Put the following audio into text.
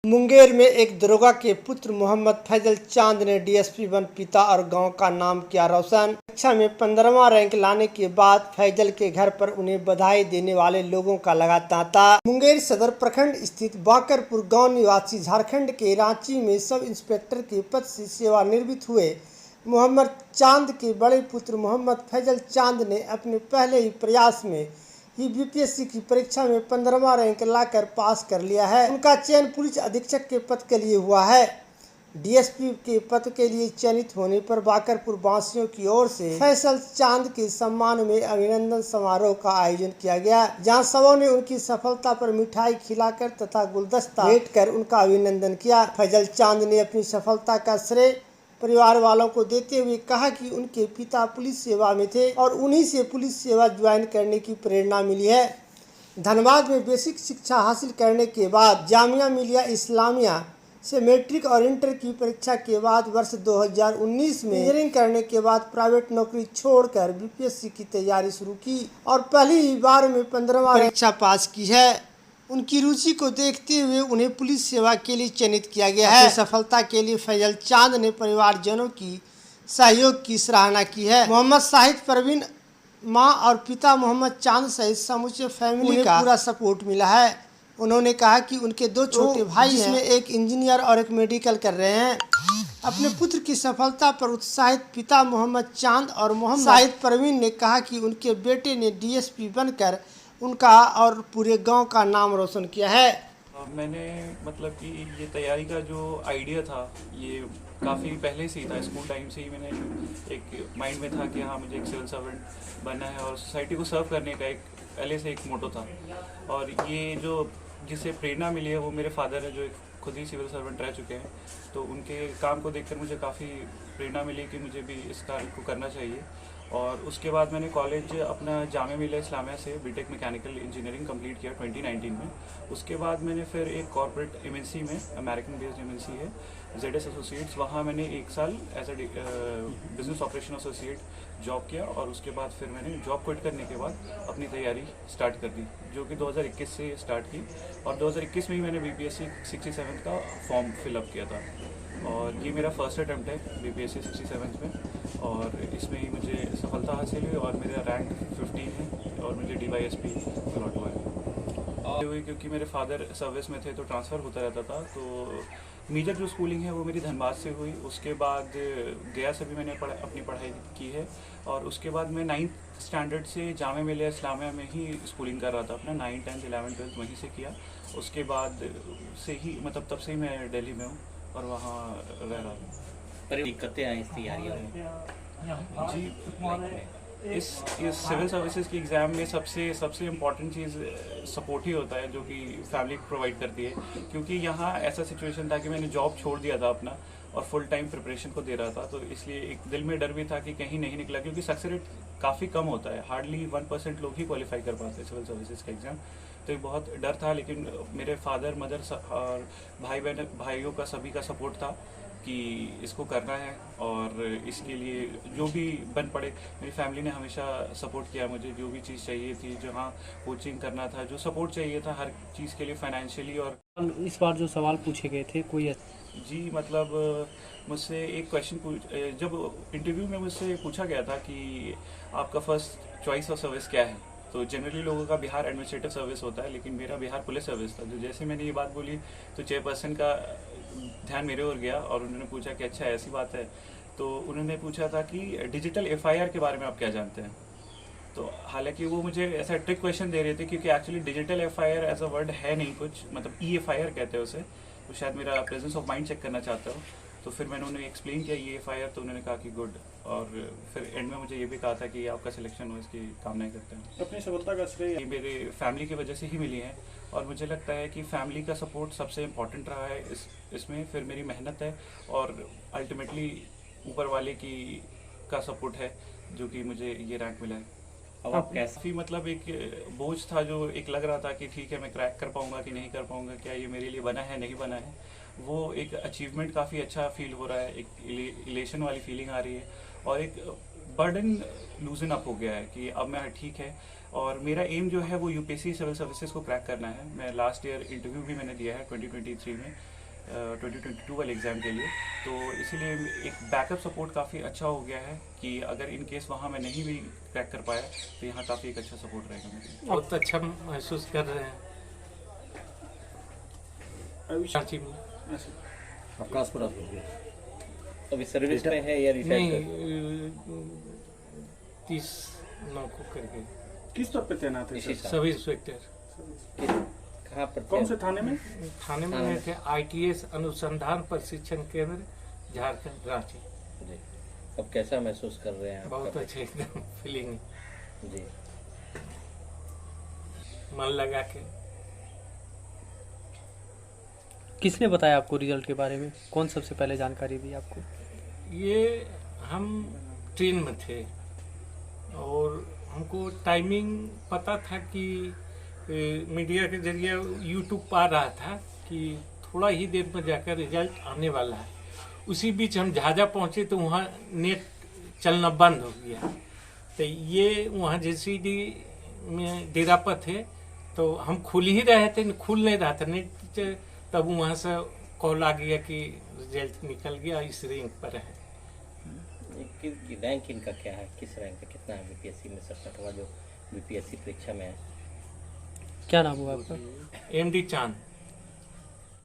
मुंगेर में एक दरोगा के पुत्र मोहम्मद फैजल चांद ने डीएसपी बन पिता और गांव का नाम किया रोशन। कक्षा में 15वां रैंक लाने के बाद फैजल के घर पर उन्हें बधाई देने वाले लोगों का लगा तांता। मुंगेर सदर प्रखंड स्थित बाकरपुर गांव निवासी झारखंड के रांची में सब इंस्पेक्टर के पद से सेवानिवृत्त हुए मोहम्मद चांद के बड़े पुत्र मोहम्मद फैजल चांद ने अपने पहले ही प्रयास में बीपीएससी की परीक्षा में 15वां रैंक लाकर पास कर लिया है। उनका चयन पुलिस अधीक्षक के पद के लिए हुआ है। डीएसपी के पद के लिए चयनित होने पर बाकरपुर वासियों की ओर से फैसल चांद के सम्मान में अभिनंदन समारोह का आयोजन किया गया, जहां सबों ने उनकी सफलता पर मिठाई खिलाकर तथा गुलदस्ता भेंट कर उनका अभिनंदन किया। फैजल चांद ने अपनी सफलता का श्रेय परिवार वालों को देते हुए कहा कि उनके पिता पुलिस सेवा में थे और उन्हीं से पुलिस सेवा ज्वाइन करने की प्रेरणा मिली है। धनबाद में बेसिक शिक्षा हासिल करने के बाद जामिया मिलिया इस्लामिया से मैट्रिक और इंटर की परीक्षा के बाद वर्ष 2019 में इंजीनियरिंग करने के बाद प्राइवेट नौकरी छोड़कर बीपीएससी की तैयारी शुरू की और पहली ही बार में 15वां परीक्षा पास की है। उनकी रुचि को देखते हुए उन्हें पुलिस सेवा के लिए चयनित किया गया है। सफलता के लिए फैजल चांद ने परिवारजनों की सहयोग की सराहना की है। मोहम्मद शाहिद परवीन मां और पिता मोहम्मद चांद सहित समूचे फैमिली का पूरा सपोर्ट मिला है। उन्होंने कहा कि उनके दो छोटे भाई हैं, जिसमें एक इंजीनियर और एक मेडिकल कर रहे हैं। अपने पुत्र की सफलता पर उत्साहित पिता मोहम्मद चांद और मोहम्मद शाहिद परवीन ने कहा कि उनके बेटे ने डीएसपी बनकर उनका और पूरे गांव का नाम रोशन किया है। मैंने मतलब कि ये तैयारी का जो आइडिया था ये काफ़ी पहले से ही था। स्कूल टाइम से ही मैंने एक माइंड में था कि हाँ मुझे एक सिविल सर्वेंट बनना है और सोसाइटी को सर्व करने का एक पहले से एक मोटो था। और ये जो जिससे प्रेरणा मिली है वो मेरे फादर है, जो एक खुद ही सिविल सर्वेंट रह चुके हैं। तो उनके काम को देखकर मुझे काफ़ी प्रेरणा मिली कि मुझे भी इस कार्य को करना चाहिए। और उसके बाद मैंने कॉलेज अपना जामिया मिलिया इस्लामिया से बीटेक मैकेनिकल इंजीनियरिंग कंप्लीट किया 2019 में। उसके बाद मैंने फिर एक कॉर्पोरेट एमएनसी में, अमेरिकन बेस्ड एमएनसी है ZS एसोसिएट्स, वहाँ मैंने 1 साल as a business operation associate job किया। और उसके बाद फिर मैंने जॉब क्विट करने के बाद अपनी तैयारी स्टार्ट कर दी, जो कि 2021 से स्टार्ट की। और 2021 में ही मैंने बीपीएससी 67 का फॉर्म फिलअप किया था। और ये मेरा फर्स्ट अटैम्प्ट है बीपीएससी 67 में और इसमें ही मुझे सफलता हासिल हुई और मेरा रैंक 15 है और मुझे DYSP अलॉट हुआ है। क्योंकि मेरे फादर सर्विस में थे तो ट्रांसफ़र होता रहता था। तो मेजर जो स्कूलिंग है वो मेरी धनबाद से हुई। उसके बाद गया से भी मैंने अपनी पढ़ाई की है। और उसके बाद मैं 9th स्टैंडर्ड से जामिया मिलिया इस्लामिया में ही स्कूलिंग कर रहा था अपना। 9, 10, 11, 12 वहीं से किया। उसके बाद से ही मतलब तब से ही मैं दिल्ली में हूँ और वहाँ रह रहा हूँ। पर दिक्कतें आई इस तैयारियों में जी, इस सिविल सर्विसेज की एग्ज़ाम में सबसे इम्पॉर्टेंट चीज़ सपोर्ट ही होता है, जो कि फैमिली प्रोवाइड करती है। क्योंकि यहाँ ऐसा सिचुएशन था कि मैंने जॉब छोड़ दिया था अपना और फुल टाइम प्रिपरेशन को दे रहा था। तो इसलिए एक दिल में डर भी था कि कहीं नहीं निकला, क्योंकि सक्सेस रेट काफ़ी कम होता है। हार्डली 1% लोग ही क्वालिफाई कर पाते हैं सिविल सर्विसेज का एग्ज़ाम। तो एक बहुत डर था, लेकिन मेरे फादर मदर और भाइयों का सभी का सपोर्ट था कि इसको करना है। और इसके लिए जो भी बन पड़े, मेरी फैमिली ने हमेशा सपोर्ट किया मुझे। जो भी चीज़ चाहिए थी, जहाँ कोचिंग करना था, जो सपोर्ट चाहिए था हर चीज़ के लिए फाइनेंशियली। और इस बार जो सवाल पूछे गए थे कोई जी मतलब मुझसे एक क्वेश्चन जब इंटरव्यू में मुझसे पूछा गया था कि आपका फर्स्ट चॉइस ऑफ सर्विस क्या है, तो जनरली लोगों का बिहार एडमिनिस्ट्रेटिव सर्विस होता है, लेकिन मेरा बिहार पुलिस सर्विस था। जो जैसे मैंने ये बात बोली तो चेयरपर्सन का ध्यान मेरे ओर गया और उन्होंने पूछा कि अच्छा ऐसी बात है। तो उन्होंने पूछा था कि डिजिटल FIR के बारे में आप क्या जानते हैं। तो हालांकि वो मुझे ऐसा ट्रिक क्वेश्चन दे रहे थे, क्योंकि actually digital FIR as a word है नहीं कुछ, मतलब EFIR कहते हैं उसे। तो शायद मेरा प्रेजेंस ऑफ माइंड चेक करना चाहता हूँ। तो फिर मैंने उन्हें एक्सप्लेन किया EFIR, तो उन्होंने कहा कि गुड। और फिर एंड में मुझे ये भी कहा था कि आपका सिलेक्शन हो, इसकी कामनाएं करते हैं। अपनी सफलता का श्रेय ये मेरे फैमिली की वजह से ही मिली है। और मुझे लगता है कि फैमिली का सपोर्ट सबसे इम्पॉर्टेंट रहा है इसमें। फिर मेरी मेहनत है और अल्टीमेटली ऊपर वाले का सपोर्ट है, जो कि मुझे ये रैंक मिला है। अब आप कैसे मतलब एक बोझ था जो एक लग रहा था कि ठीक है मैं क्रैक कर पाऊंगा कि नहीं कर पाऊंगा, क्या ये मेरे लिए बना है नहीं बना है। वो एक अचीवमेंट काफ़ी अच्छा फील हो रहा है, एक इलेशन वाली फीलिंग आ रही है और एक बर्डन लूजन अप हो गया है कि अब मैं ठीक है। और मेरा एम जो है वो यूपीएससी सिविल सर्विसेज को क्रैक करना है। मैं लास्ट ईयर इंटरव्यू भी मैंने दिया है 2023 में, 2022 वाले एग्ज़ाम के लिए। तो इसीलिए एक बैकअप सपोर्ट काफ़ी अच्छा हो गया है कि अगर इन केस वहाँ मैं नहीं भी क्रैक कर पाया तो यहाँ काफ़ी एक अच्छा सपोर्ट रहेगा मेरे। बहुत अच्छा महसूस कर रहे हैं। सांची में अवकाश पर हो गया। अभी सर्विस में है या रिटायर? नहीं, 30 9 को करके किस पद पे तैनात है इसी सर? साल। सब इंस्पेक्टर कहाँ पर कौन थे? से थाने में? थाने में गए थे। ITS अनुसंधान प्रशिक्षण केंद्र झारखंड रांची। जी। अब कैसा महसूस कर रहे हैं आप? बहुत अच्छे एकदम फीलिंग, जी। मन लगा के। किसने बताया आपको रिजल्ट के बारे में? कौन सबसे पहले जानकारी दी आपको? ये हम ट्रेन में थे और हमको टाइमिंग पता था कि मीडिया के जरिए यूट्यूब पा रहा था कि थोड़ा ही देर में जाकर रिजल्ट आने वाला है। उसी बीच हम झाझा पहुंचे तो वहाँ नेट चलना बंद हो गया। तो ये वहाँ JCD में डेरा पर थे तो हम खुल ही रहे थे, खुल नहीं रहा था नेट। तब वहाँ से कॉल आ गया कि रिजल्ट निकल गया, इस रैंक पर है। रैंक इनका क्या है? किस रैंक पे कितना है BPSC में? 67वां जो BPSC परीक्षा में है। क्या नाम हुआ आपका? MD चांद।